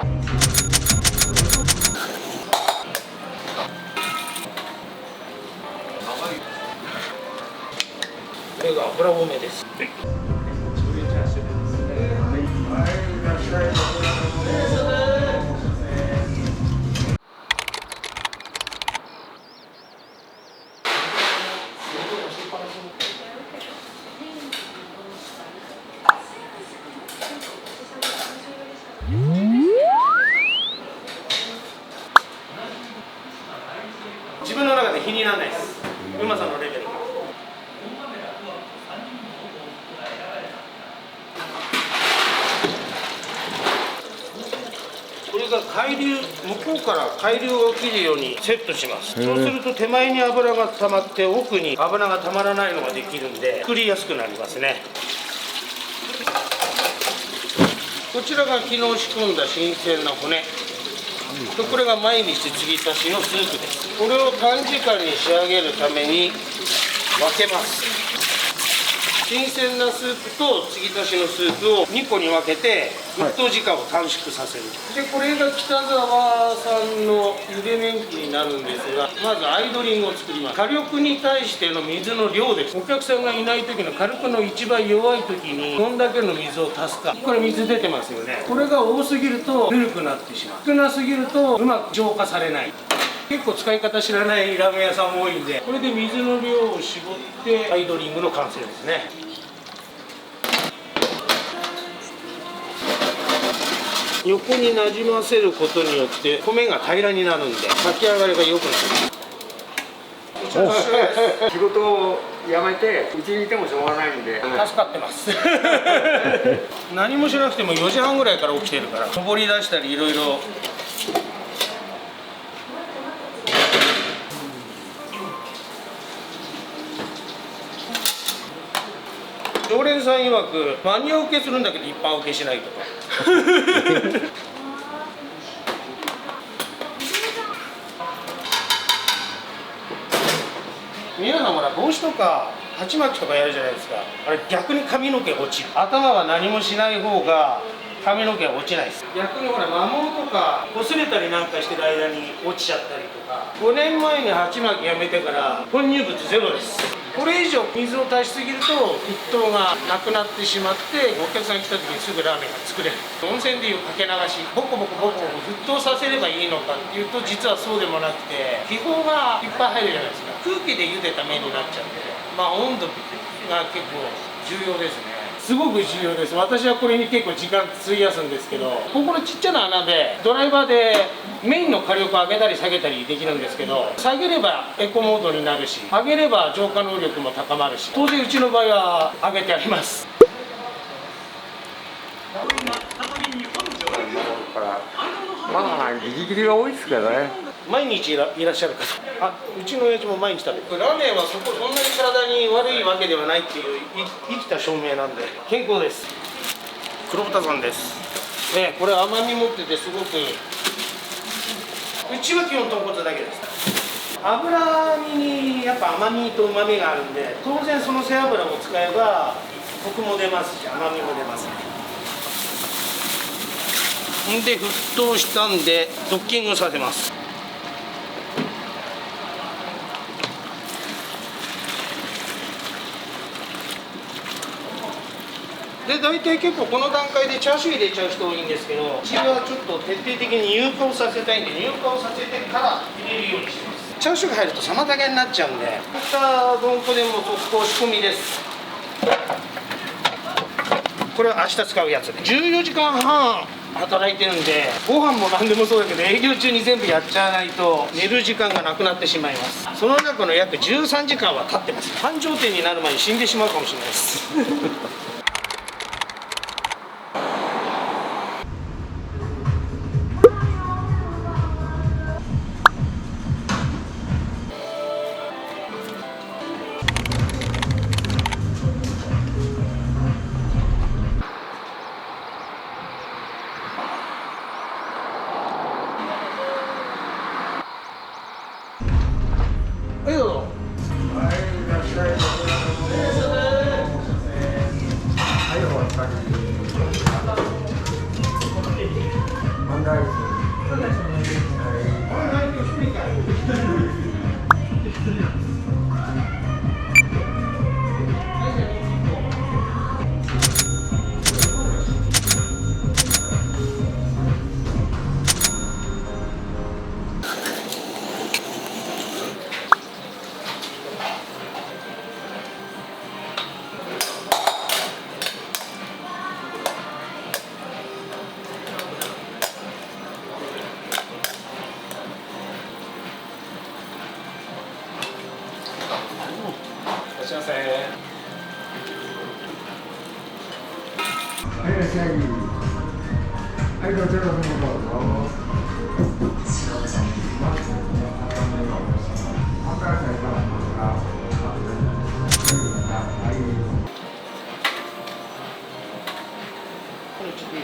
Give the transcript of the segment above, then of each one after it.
これが油多めです。自分の中で比にならないです。うまさのレベルが。これが海流、向こうから海流が起きるようにセットします。そうすると手前に油が溜まって奥に油が溜まらないのができるんで作りやすくなりますね。こちらが昨日仕込んだ新鮮な骨。これが毎日継ぎ足しのスープです。これを短時間に仕上げるために分けます。新鮮なスープと継ぎ足しのスープを2個に分けて沸騰時間を短縮させる。でこれが北沢さんの茹で麺機になるんですが、まずアイドリングを作ります。火力に対しての水の量です。お客さんがいない時の火力の一番弱い時にどんだけの水を足すか。これ水出てますよね。これが多すぎるとぬるくなってしまう。少なすぎるとうまく浄化されない。結構使い方知らないラーメン屋さんも多いんで、これで水の量を絞ってアイドリングの完成ですね。横になじませることによって米が平らになるんで炊き上がりが良くなる。仕事を辞めてうちにいてもしょうがないんで助かってます何もしなくても4時半ぐらいから起きてるから登り出したりいろいろ。常連さん曰くマニア受けするんだけど一般受けしないとか皆さんほら帽子とか鉢巻きとかやるじゃないですか。あれ逆に髪の毛落ちる。頭は何もしない方が髪の毛は落ちないです。逆にほら摩耗とか擦れたりなんかしてる間に落ちちゃったりとか。5年前に鉢巻きやめてから混入物ゼロです。これ以上水を足しすぎると沸騰がなくなってしまってお客さん来た時にすぐラーメンが作れる。温泉でいうかけ流しボコボコボコボコ沸騰させればいいのかっていうと実はそうでもなくて気泡がいっぱい入るじゃないですか。空気で茹でた麺になっちゃうんで、温度が結構重要ですね。すごく重要です。私はこれに結構時間費やすんですけど、ここのちっちゃな穴でドライバーでメインの火力を上げたり下げたりできるんですけど、下げればエコモードになるし上げれば浄化能力も高まるし、当然うちの場合は上げてあります。まあギリギリが多いですけどね。毎日いらっしゃる方、うちの親父も毎日食べる。ラーメンはそんなに体に悪いわけではないっていう生きた証明なんで健康です。黒豚さんです、これ甘み持っててすごく、うちは基本豚骨だけです。脂身にやっぱ甘みと旨みがあるんで、当然その背脂を使えばコクも出ますし甘みも出ます。で沸騰したんでドッキングさせます。で大体結構この段階でチャーシュー入れちゃう人多いんですけど、うちはちょっと徹底的に乳化をさせたいんで乳化をさせてから入れるようにしてます。チャーシューが入ると妨げになっちゃうんで、こういった丼でも速攻仕込みです。これは明日使うやつで14時間半働いてるんで、ご飯も何でもそうだけど営業中に全部やっちゃわないと寝る時間がなくなってしまいます。その中の約13時間は経ってます。繁盛店になる前に死んでしまうかもしれないですはい、どうぞ。はい、いらっしゃい。ンライス。これ何今日低いかい。いらっしゃいませ。はい、いらっしゃい。はい、どちら様どうぞ。赤さいからますか。はい。これちょっといい。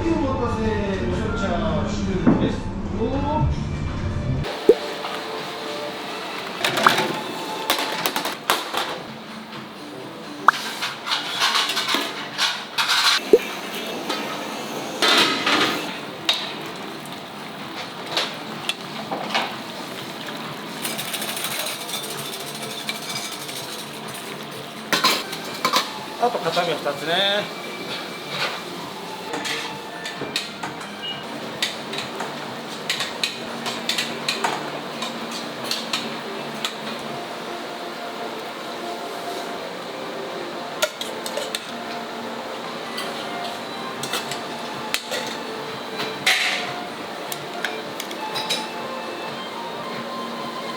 お待たせ、おしょちゃん、シューです。あと片目2つね。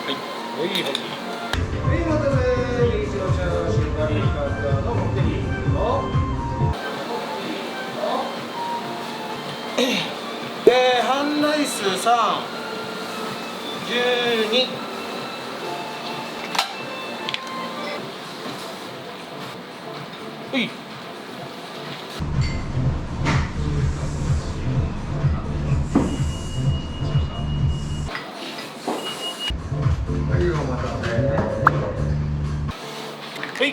はい、はい、はい、お待たせ、リーチのチャーシューガーリックバターのモテリーの半ライス3、12。はい。はい、お待たせ。はい。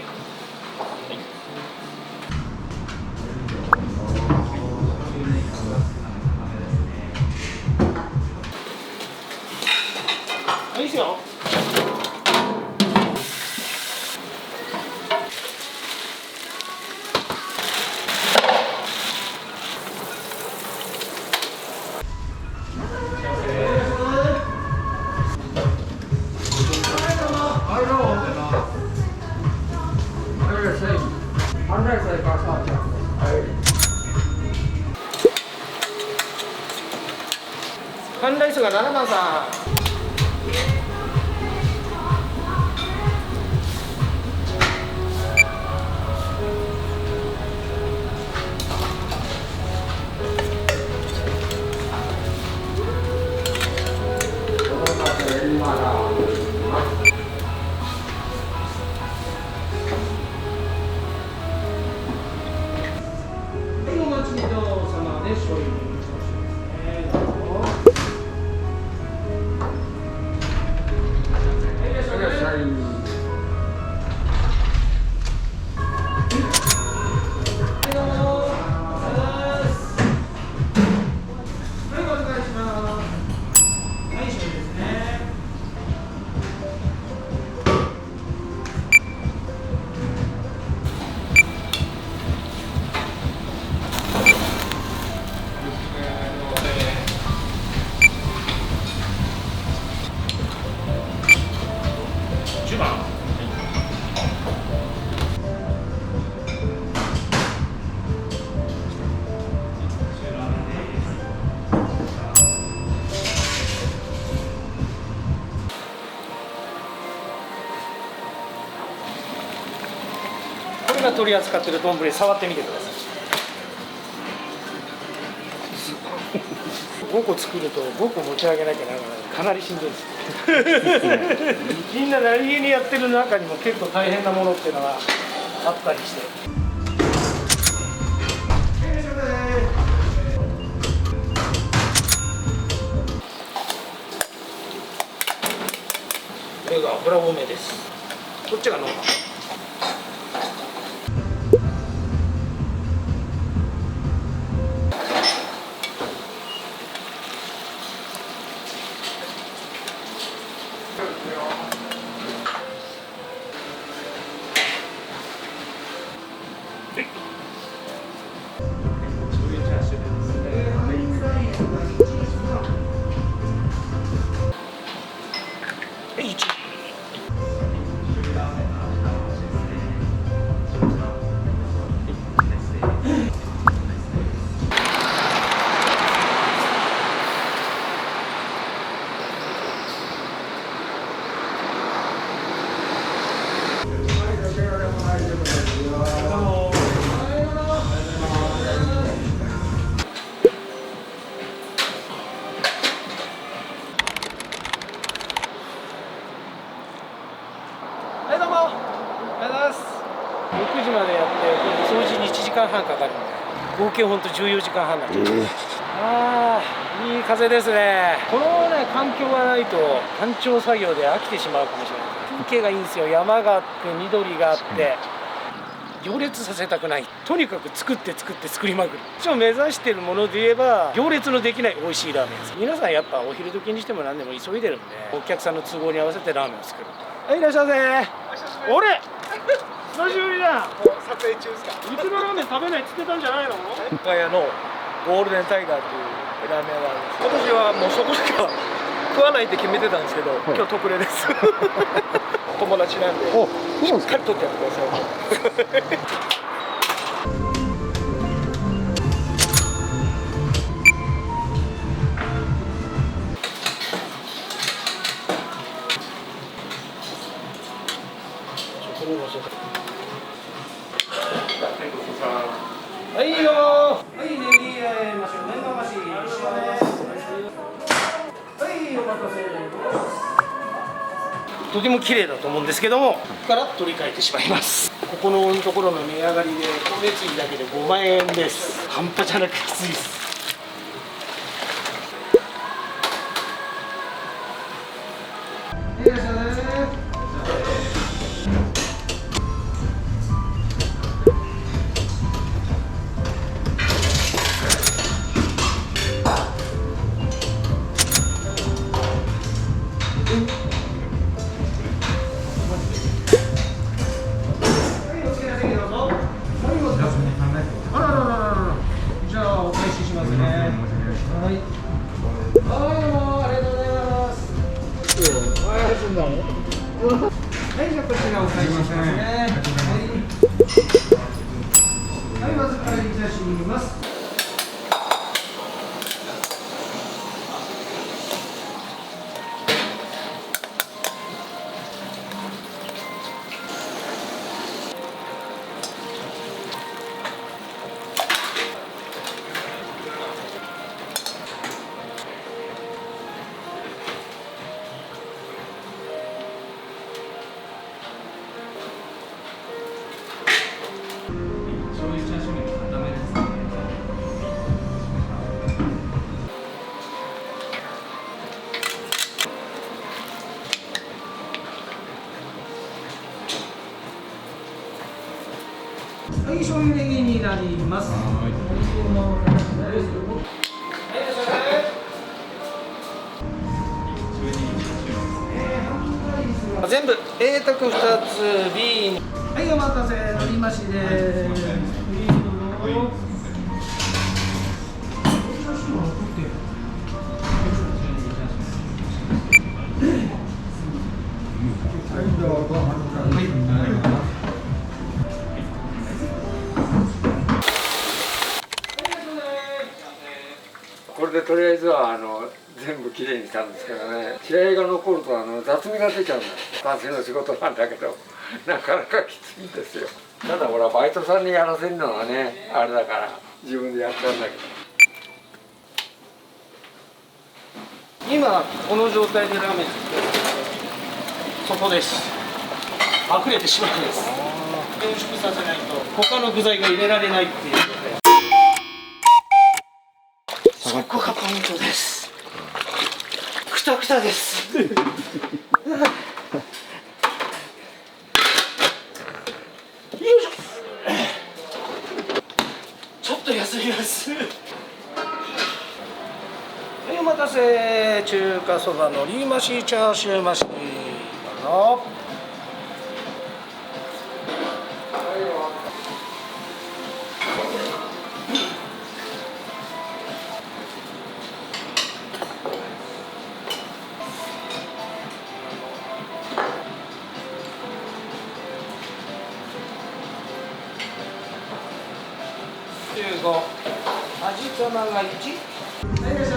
いいですよ。はい、どうも。はい、いらっしゃい。半ライスはいかがですか。はい。半ライスが7番さん。今だ。お待ちどうさまで醤油に調子ですね。どうぞ。はい、いらっしゃい。いらっしゃい。はい、どうも。はい、お願いします。はい、醤油ですね。10番。から取り扱ってる丼触ってみてください。5個作ると5個持ち上げなきゃならない。かなりしんどいです。みんな何気にやってる中にも結構大変なものっていうのがあったりして。これが油多めです。こっちがノーマル。はいどうも、おはようございます。6時までやって、掃除に1時間半かかるんで、合計ほんと14時間半になっちゃいます。ああ、いい風ですね。このね、環境がないと単調作業で飽きてしまうかもしれない。風景がいいんですよ。山があって、緑があって、行列させたくない。とにかく作って作りまくる。一応目指してるもので言えば、行列のできない美味しいラーメンです。皆さんやっぱお昼時にしても何でも急いでるんで、お客さんの都合に合わせてラーメンを作る。はい、いらっしゃいませ。俺久しぶりだ。撮影中ですか？うちのラーメン食べないっつってたんじゃないの？深谷のゴールデンタイガーっていうラーメン屋があるんです。今年はもうそこしか食わないって決めてたんですけど、今日特例です。友達なんでしっかり取ってやってください。はいよー。はい、ネギあえましょう。年賀増し一緒です。はい、お待たせします。とても綺麗だと思うんですけども、ここから取り替えてしまいます。ここのところの値上がりで光熱費だけで5万円です。半端じゃなくきついです。いらっしゃいませ。はい、じゃあこちらお返ししますね。はい、まずからいたします。はい、醤油ネギになります。全部 A 卓2つ B に。はい、お待たせ、のりましです。これでとりあえずは全部きれいにしたんですけどね、試合が残ると雑味が出ちゃうんだ。私の仕事なんだけど、なかなかきついんですよ。ただほらバイトさんにやらせるのはねあれだから自分でやっちゃうんだけど。今この状態でラーメン作ってるんですけど、そこです。溢れてしまうんです。凝縮させないと他の具材が入れられないっていうので、そこがポイントです。くたくたですよいしょ。ちょっと休みます。はい、お待たせ。中華そばのり増しチャーシュー増し。どうぞ。15、味玉が1。はい、いらっしゃい。